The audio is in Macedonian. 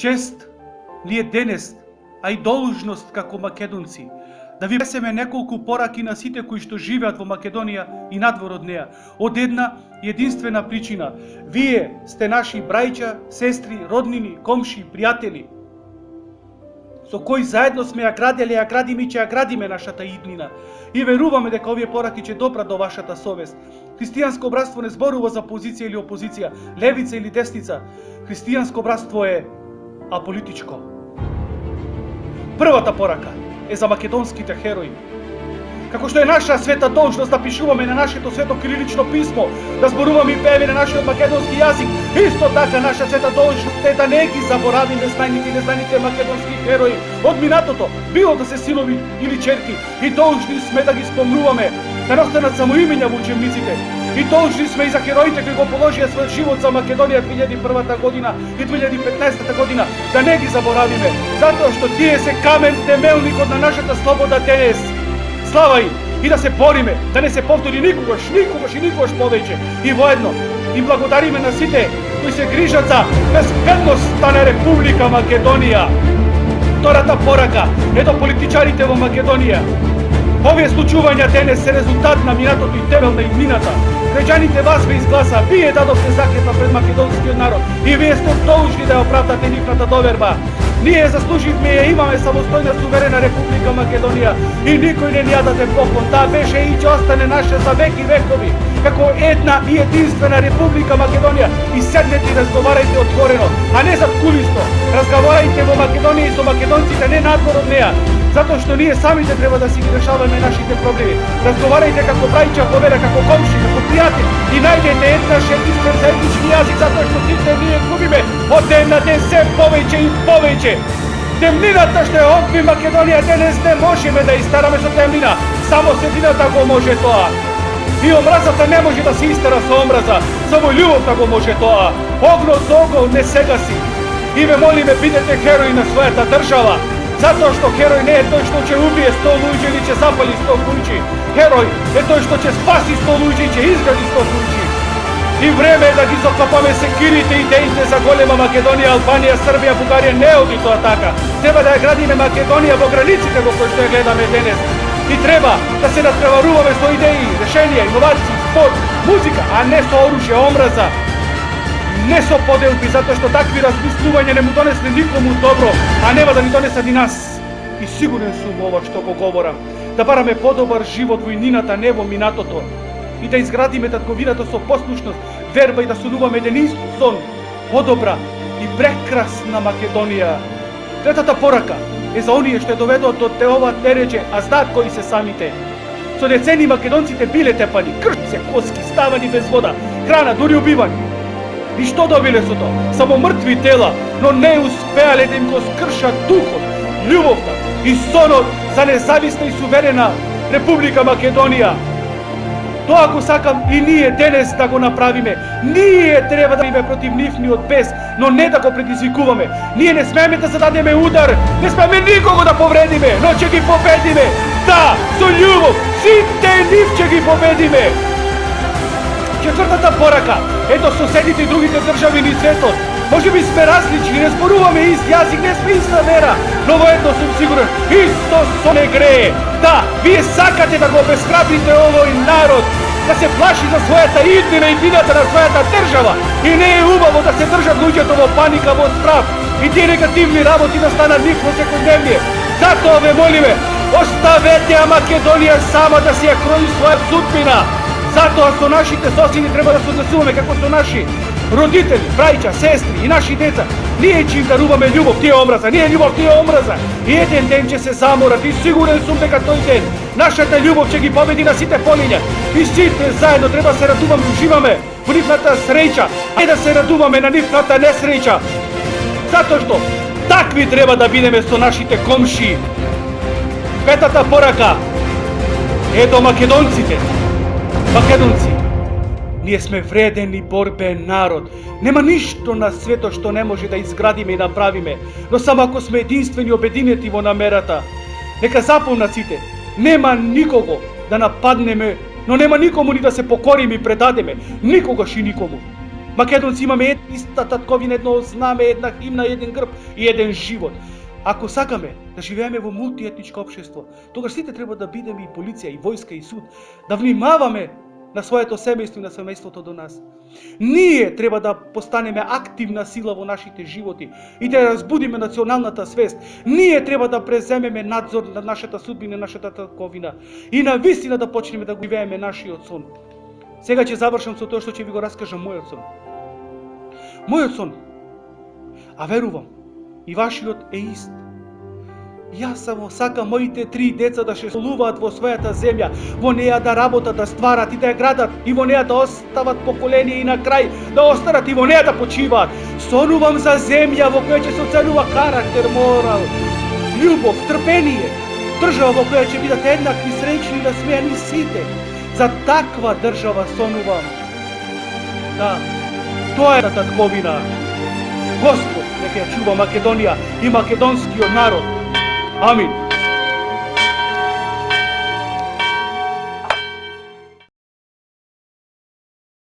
Чест ни е денес, а и должност како македонци, да ви пресеме неколку пораки на сите кои што живеат во Македонија и надвор од неа, од една единствена причина. Вие сте наши браќа, сестри, роднини, комши, пријатели, со кои заедно сме ја градели, ја градиме и ќе ја градиме нашата иднина. И веруваме дека овие пораки ќе допрат до вашата совест. Христијанско братство не зборува за позиција или опозиција, левица или десница. Христијанско братство е аполитичко. Првата порака е за македонските херои. Како што е наша света должност да пишуваме на нашето свето кирилично писмо, да зборуваме и пееме на нашиот македонски јазик, исто така наша света должност е да не ги заборавиме знајните и незнаните македонски херои од минатото, било да се синови или черки, и должни сме да ги спомнуваме, да не останат само имења во учебниците. И должни сме и за хероите кои го положија својот живот за Македонија 2001 година и 2015 година, да не ги заборавиме, затоа што тие се камен темелникот на нашата слобода денес. Слава им и да се бориме, да не се повтори никогаш и никогаш повеќе. И воедно, и благодариме на сите кои се грижат за безбедноста на Република Македонија. Втората порака е до политичарите во Македонија. Овие случувања денес се резултат на минатото и темел на иднината. Граѓаните вас ве изгласа, вие дадовте заклетва пред македонскиот народ и вие сте должни да ја оправдате нивната доверба. Ние заслуживме и имаме самостојна суверена Република Македонија и никој не ни ја даде поклон. Таа беше и ќе остане наша за веки векови, како една и единствена Република Македонија. И седнете и разговарајте отворено, а не зад кулисно. Разговарајте во Македонија и со македонците, не надвор од неа, затоа што ние самите треба да си ги решаваме нашите проблеми. Разговарајте како браќа по вера, како комши, како пријатели и најдете еднаш единствен заеднички јазик, затоа што сите ние губиме од ден на ден се повеќе и повеќе. Темнината што е одби Македонија денес не можеме да истараме со темнина, само светлината го може тоа. И омразата не може да се истера со омраза, само љубовта го може тоа. Огнот со огол не се гаси. И ве молиме, бидете херои на својата држава, затоа што херој не е тој што ќе убие 100 луѓе или ќе запали 100 куќи. Херој е тој што ќе спаси 100 луѓе и ќе изгради 100 куќи. И време е да ги закопаме секирите идеите за голема Македонија, Албанија, Србија, Бугарија. Не оди тоа така. Треба да ја градиме Македонија во границите во кои што ја гледаме денес. И треба да се надпреваруваме со идеи, решенија, иновации, спорт, музика, а не со оружје, омраза. Не со поделби, затоа што такви размислувања не му донесле никому добро, а нема да ни донесат и нас. И сигурен сум ова што го говорам, да бараме подобар живот во иднината, не во минатото, и да изградиме татковината со послушност, верба и да сонуваме еден сон, подобра и прекрасна Македонија. Третата порака е за оние што ја доведоа до ова тереџе, а знаат кои се самите. Со децени македонците биле тепани, кршце, коски, ставани без вода, храна, дури убивани. И што добиле со тоа? Само мртви тела, но не успеале да им го скршат духот, љубовта и сонот за независна и суверена Република Македонија. Тоа го сакам и ние денес да го направиме. Ние треба да биме против нивниот бес, но не да го предизвикуваме. Ние не смееме да зададеме удар, не смееме никого да повредиме, но ќе ги победиме. Да, со љубов, сите нив ќе ги победиме. Четвртата порака е до соседите и другите држави низ светот. Може би сме различни, не зборуваме ист јазик, не сме иста вера, но во едно сум сигурен, исто со не грее. Да, вие сакате да го обесхрабрите овој народ, да се плаши за својата иднина и иднината на својата држава. И не е убаво да се држат луѓето во паника, во страх и тие негативни работи да станат нивно секојдневие. Затоа ве молиме, оставете ја Македонија сама да си ја крои своја судбина. Затоа со нашите соседи треба да се однесуваме како со наши родители, браќа, сестри и наши деца. Ние ќе им даруваме љубов, тие омраза, ние љубов, тие омраза. И еден ден ќе се заморат и сигурен сум дека тој ден нашата љубов ќе ги победи на сите полиња. И сите заедно треба се радуваме, уживаме во нивната среќа, а не да се радуваме на нивната несреќа. Затоа што такви треба да бидеме со нашите комши. Петата порака е до македонците. Македонци, ние сме вреден и борбен народ. Нема ништо на светот што не може да изградиме и направиме, но само ако сме единствени и обединети во намерата. Нека запомнат сите, нема никого да нападнеме, но нема никому ни да се покориме и предадеме, никогаш и никому. Македонци имаме иста татковина, едно знаме, една химна, еден грб и еден живот. Ако сакаме да живееме во мултиетничко општество, тогаш сите треба да бидеме и полиција, и војска, и суд, да внимаваме на своето семејство и на семејството до нас. Ние треба да постанеме активна сила во нашите животи и да разбудиме националната свест. Ние треба да преземеме надзор над нашата судбина, нашата татковина и на вистина да почнеме да го живееме нашиот сон. Сега ќе завршам со тоа што ќе ви го раскажам мојот сон. Мојот сон, а верувам, и вашиот е ист. Јас само сакам моите 3 деца да шестолуваат во својата земја, во неја да работат, да стварат и да ја градат, и во неја да остават поколение и на крај да остарат и во неја да почиваат. Сонувам за земја во која ќе се оценува карактер, морал, љубов, трпение, држава во која ќе бидат еднакви, среќни и насмејани сите. За таква држава сонувам. Да, тоа е татковина. Господ нека ја чува Македонија и македонскиот народ. Амин.